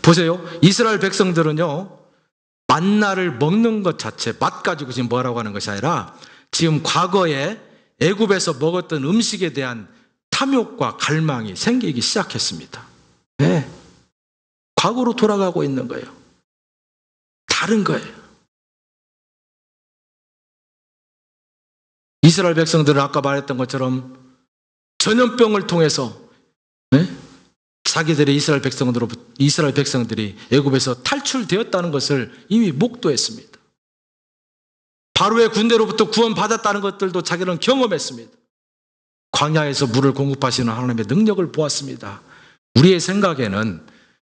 보세요. 이스라엘 백성들은요, 만나를 먹는 것 자체, 맛 가지고 지금 뭐라고 하는 것이 아니라 지금 과거에 애굽에서 먹었던 음식에 대한 탐욕과 갈망이 생기기 시작했습니다. 네. 과거로 돌아가고 있는 거예요. 다른 거예요. 이스라엘 백성들은 아까 말했던 것처럼 전염병을 통해서 자기들의 이스라엘 백성들이 애굽에서 탈출되었다는 것을 이미 목도했습니다. 바로의 군대로부터 구원받았다는 것들도 자기는 경험했습니다. 광야에서 물을 공급하시는 하나님의 능력을 보았습니다. 우리의 생각에는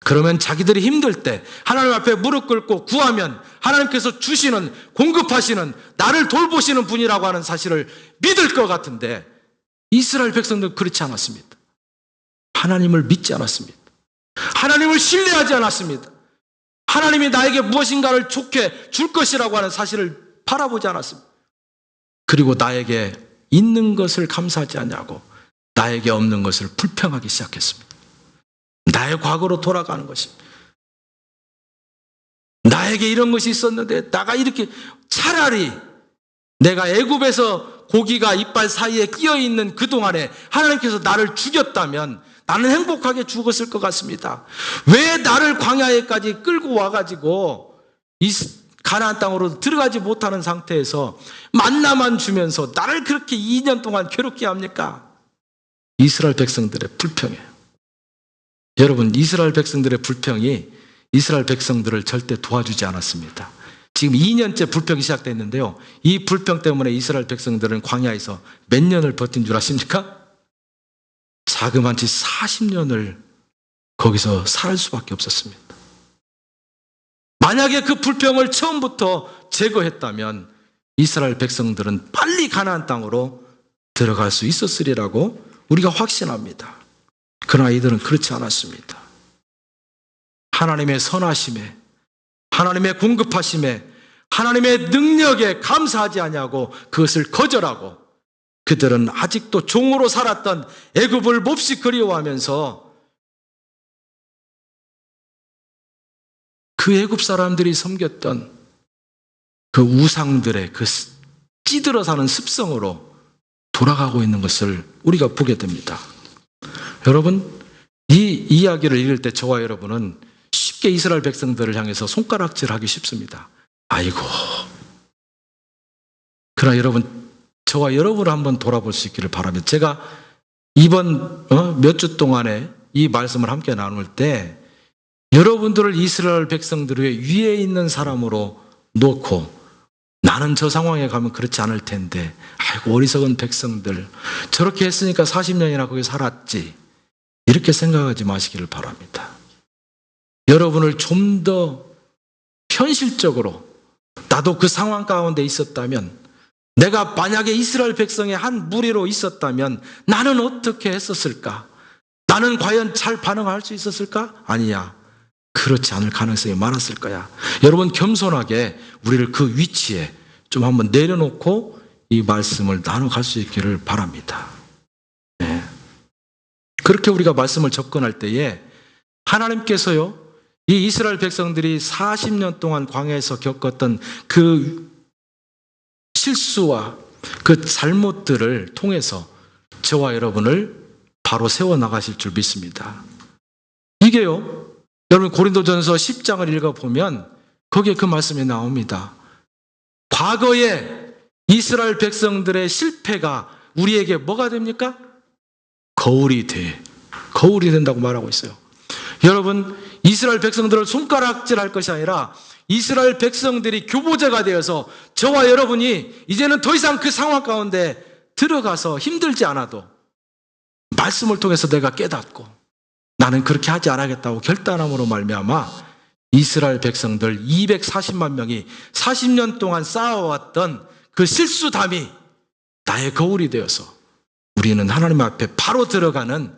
그러면 자기들이 힘들 때 하나님 앞에 무릎 꿇고 구하면 하나님께서 주시는, 공급하시는, 나를 돌보시는 분이라고 하는 사실을 믿을 것 같은데 이스라엘 백성들은 그렇지 않았습니다. 하나님을 믿지 않았습니다. 하나님을 신뢰하지 않았습니다. 하나님이 나에게 무엇인가를 좋게 줄 것이라고 하는 사실을 바라보지 않았습니다. 그리고 나에게 있는 것을 감사하지 않냐고 나에게 없는 것을 불평하기 시작했습니다. 나의 과거로 돌아가는 것입니다. 나에게 이런 것이 있었는데 나가 이렇게, 차라리 내가 애굽에서 고기가 이빨 사이에 끼어 있는 그동안에 하나님께서 나를 죽였다면 나는 행복하게 죽었을 것 같습니다. 왜 나를 광야에까지 끌고 와가지고 이 가나안 땅으로 들어가지 못하는 상태에서 만나만 주면서 나를 그렇게 2년 동안 괴롭게 합니까? 이스라엘 백성들의 불평이에요. 여러분, 이스라엘 백성들의 불평이 이스라엘 백성들을 절대 도와주지 않았습니다. 지금 2년째 불평이 시작됐는데요, 이 불평 때문에 이스라엘 백성들은 광야에서 몇 년을 버틴 줄 아십니까? 자그마치 40년을 거기서 살 수밖에 없었습니다. 만약에 그 불평을 처음부터 제거했다면 이스라엘 백성들은 빨리 가나안 땅으로 들어갈 수 있었으리라고 우리가 확신합니다. 그러나 이들은 그렇지 않았습니다. 하나님의 선하심에, 하나님의 공급하심에, 하나님의 능력에 감사하지 아니하고 그것을 거절하고 그들은 아직도 종으로 살았던 애굽을 몹시 그리워하면서 그 애굽 사람들이 섬겼던 그 우상들의 그 찌들어 사는 습성으로 돌아가고 있는 것을 우리가 보게 됩니다. 여러분, 이 이야기를 읽을 때 저와 여러분은 쉽게 이스라엘 백성들을 향해서 손가락질하기 쉽습니다. 아이고. 그러나 여러분, 저와 여러분을 한번 돌아볼 수 있기를 바랍니다. 제가 이번 몇 주 동안에 이 말씀을 함께 나눌 때 여러분들을 이스라엘 백성들의 위에 있는 사람으로 놓고 나는 저 상황에 가면 그렇지 않을 텐데, 아이고 어리석은 백성들, 저렇게 했으니까 40년이나 거기 살았지, 이렇게 생각하지 마시기를 바랍니다. 여러분을 좀 더 현실적으로, 나도 그 상황 가운데 있었다면, 내가 만약에 이스라엘 백성의 한 무리로 있었다면 나는 어떻게 했었을까? 나는 과연 잘 반응할 수 있었을까? 아니야, 그렇지 않을 가능성이 많았을 거야. 여러분, 겸손하게 우리를 그 위치에 좀 한번 내려놓고 이 말씀을 나눠갈 수 있기를 바랍니다. 네. 그렇게 우리가 말씀을 접근할 때에 하나님께서요, 이 이스라엘 백성들이 40년 동안 광야에서 겪었던 그 실수와 그 잘못들을 통해서 저와 여러분을 바로 세워나가실 줄 믿습니다. 이게요, 여러분 고린도전서 10장을 읽어보면 거기에 그 말씀이 나옵니다. 과거에 이스라엘 백성들의 실패가 우리에게 뭐가 됩니까? 거울이 된다고 말하고 있어요. 여러분, 이스라엘 백성들을 손가락질할 것이 아니라 이스라엘 백성들이 교보제가 되어서 저와 여러분이 이제는 더 이상 그 상황 가운데 들어가서 힘들지 않아도 말씀을 통해서 내가 깨닫고 나는 그렇게 하지 않겠다고 결단함으로 말미암아 이스라엘 백성들 240만 명이 40년 동안 쌓아왔던 그 실수담이 나의 거울이 되어서 우리는 하나님 앞에 바로 들어가는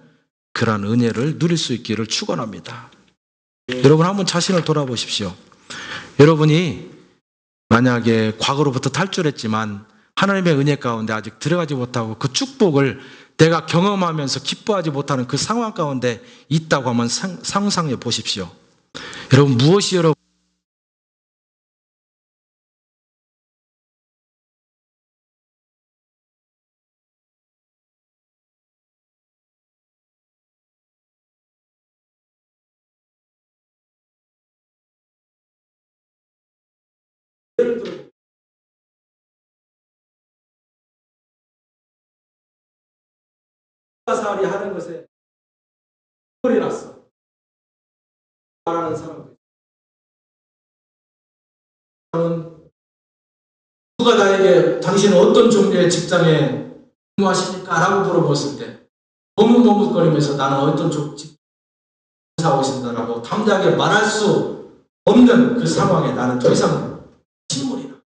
그러한 은혜를 누릴 수 있기를 축원합니다. 여러분, 한번 자신을 돌아보십시오. 여러분이 만약에 과거로부터 탈출했지만 하나님의 은혜 가운데 아직 들어가지 못하고 그 축복을 내가 경험하면서 기뻐하지 못하는 그 상황 가운데 있다고 하면 상상해 보십시오. 여러분, 무엇이 여러분 살이 하는 것에 꼴이 났어. 말하는 사람들. 누가 나에게 당신은 어떤 종류의 직장에 근무하십니까? 라고 물어봤을 때 머뭇머뭇거리면서 나는 어떤 직장에 하고 있습니다라고 담대하게 말할 수 없는 그 상황에 나는 더 이상 침몰이 나.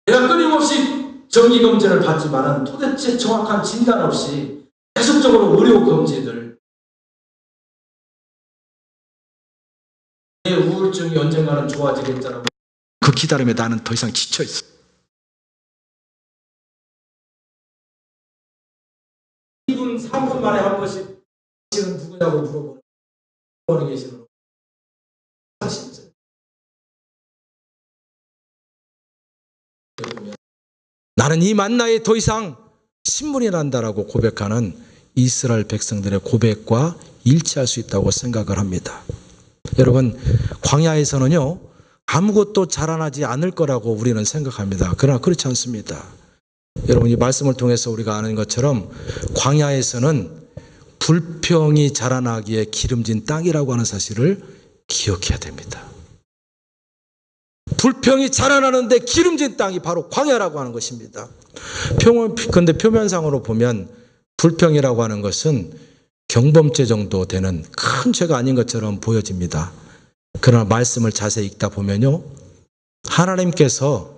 내가 끊임없이 정기검진을 받지만은 도대체 정확한 진단 없이 계속적으로 의료 검진을 내 우울증이 언젠가는 좋아지겠다라고 그 기다림에 나는 더 이상 지쳐있어. 2분, 3분 만에 한 번씩 당신은 누구냐고 물어보는 계시는 나는 이 만나에 더 이상 신물이 난다라고 고백하는 이스라엘 백성들의 고백과 일치할 수 있다고 생각을 합니다. 여러분, 광야에서는요 아무것도 자라나지 않을 거라고 우리는 생각합니다. 그러나 그렇지 않습니다. 여러분, 이 말씀을 통해서 우리가 아는 것처럼 광야에서는 불평이 자라나기에 기름진 땅이라고 하는 사실을 기억해야 됩니다. 불평이 자라나는데 기름진 땅이 바로 광야라고 하는 것입니다. 그런데 표면상으로 보면 불평이라고 하는 것은 경범죄 정도 되는 큰 죄가 아닌 것처럼 보여집니다. 그러나 말씀을 자세히 읽다 보면요, 하나님께서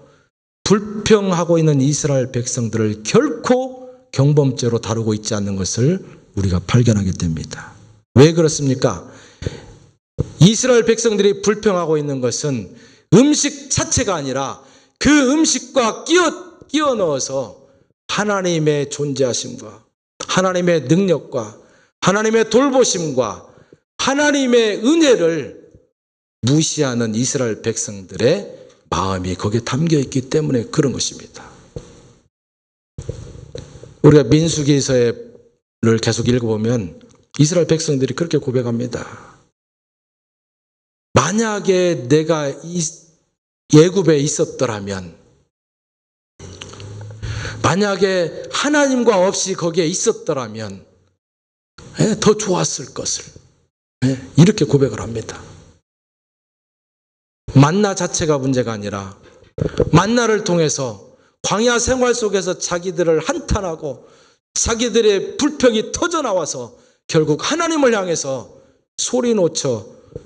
불평하고 있는 이스라엘 백성들을 결코 경범죄로 다루고 있지 않는 것을 우리가 발견하게 됩니다. 왜 그렇습니까? 이스라엘 백성들이 불평하고 있는 것은 음식 자체가 아니라 그 음식과 끼워 넣어서 하나님의 존재하심과 하나님의 능력과 하나님의 돌보심과 하나님의 은혜를 무시하는 이스라엘 백성들의 마음이 거기에 담겨 있기 때문에 그런 것입니다. 우리가 민수기서를 계속 읽어보면 이스라엘 백성들이 그렇게 고백합니다. 만약에 내가 애굽에 있었더라면, 만약에 하나님과 없이 거기에 있었더라면 더 좋았을 것을, 이렇게 고백을 합니다. 만나 자체가 문제가 아니라 만나를 통해서 광야 생활 속에서 자기들을 한탄하고 자기들의 불평이 터져나와서 결국 하나님을 향해서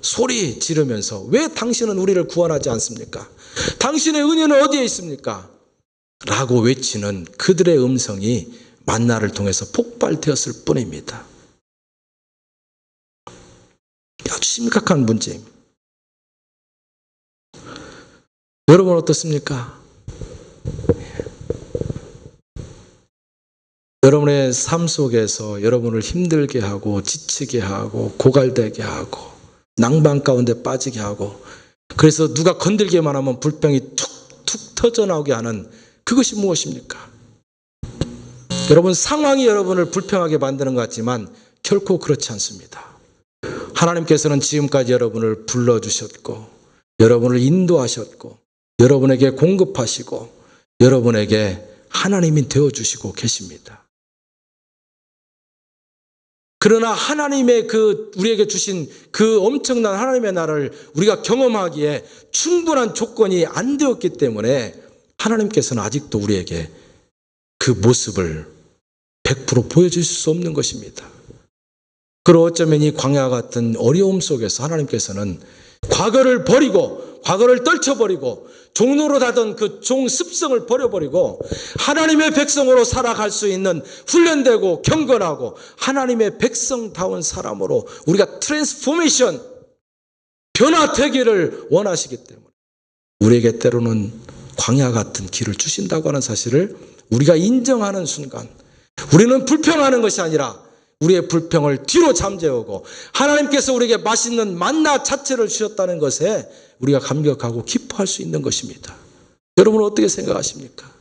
소리 지르면서 왜 당신은 우리를 구원하지 않습니까? 당신의 은혜는 어디에 있습니까? 라고 외치는 그들의 음성이 만나를 통해서 폭발되었을 뿐입니다. 아주 심각한 문제입니다. 여러분 어떻습니까? 여러분의 삶 속에서 여러분을 힘들게 하고 지치게 하고 고갈되게 하고 낭만 가운데 빠지게 하고, 그래서 누가 건들기만 하면 불평이 툭툭 터져나오게 하는 그것이 무엇입니까? 여러분, 상황이 여러분을 불평하게 만드는 것 같지만 결코 그렇지 않습니다. 하나님께서는 지금까지 여러분을 불러주셨고 여러분을 인도하셨고 여러분에게 공급하시고 여러분에게 하나님이 되어주시고 계십니다. 그러나 하나님의 우리에게 주신 그 엄청난 하나님의 나라를 우리가 경험하기에 충분한 조건이 안 되었기 때문에 하나님께서는 아직도 우리에게 그 모습을 100% 보여주실 수 없는 것입니다. 그리고 어쩌면 이 광야 같은 어려움 속에서 하나님께서는 과거를 버리고, 과거를 떨쳐버리고, 종로로 하던 그 종 습성을 버려버리고 하나님의 백성으로 살아갈 수 있는 훈련되고 경건하고 하나님의 백성다운 사람으로 우리가 트랜스포메이션, 변화되기를 원하시기 때문에 우리에게 때로는 광야 같은 길을 주신다고 하는 사실을 우리가 인정하는 순간, 우리는 불평하는 것이 아니라 우리의 불평을 뒤로 잠재우고 하나님께서 우리에게 맛있는 만나 자체를 주셨다는 것에 우리가 감격하고 기뻐할 수 있는 것입니다. 여러분은 어떻게 생각하십니까?